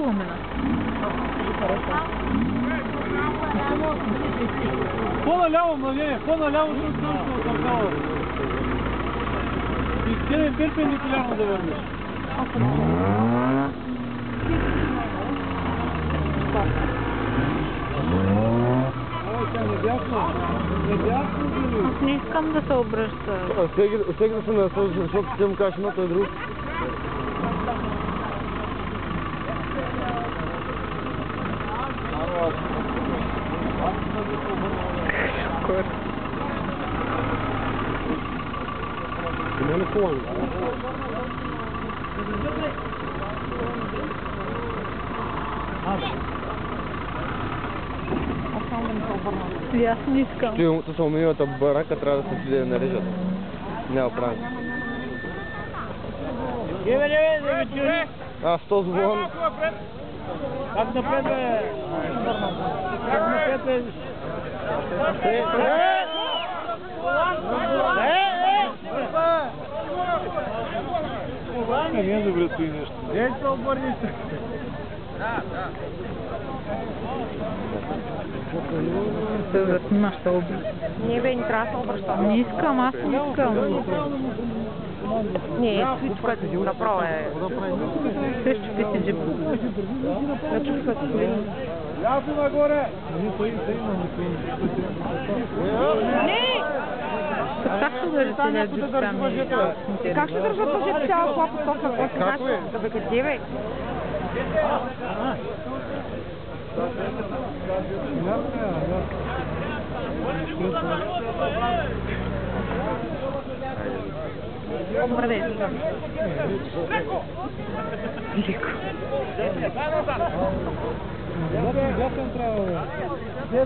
лумена. По-наляво, младене, по-наляво ще слънце отъркава. И стене перпендикулярно да върнеш. Аз не искам да се обръща. Всеки да се насъжда, защото ще му кажеш едно, той е друг. Шокор. Не на колани. И аз не искам. Това са умивата барака, трябва да се отиде да нарежат. Няма пранк. С този вон. Как напред, бе? Как напред, бе? Не е добре стои нещо. Дей се обърни се. Да снимаш се обръща. Не бе, не трябва да се обръща. Не искам, аз не искам. Не, всичко, което направо е... Също ти си джип. Начупка си колени. Ляво нагоре! Не! Как ще държите на джип там? Как ще държат въжето цяла кола по тока? Как е? Да бе, къде бе? Добре, да искам. Леко. Десен трябва, бе.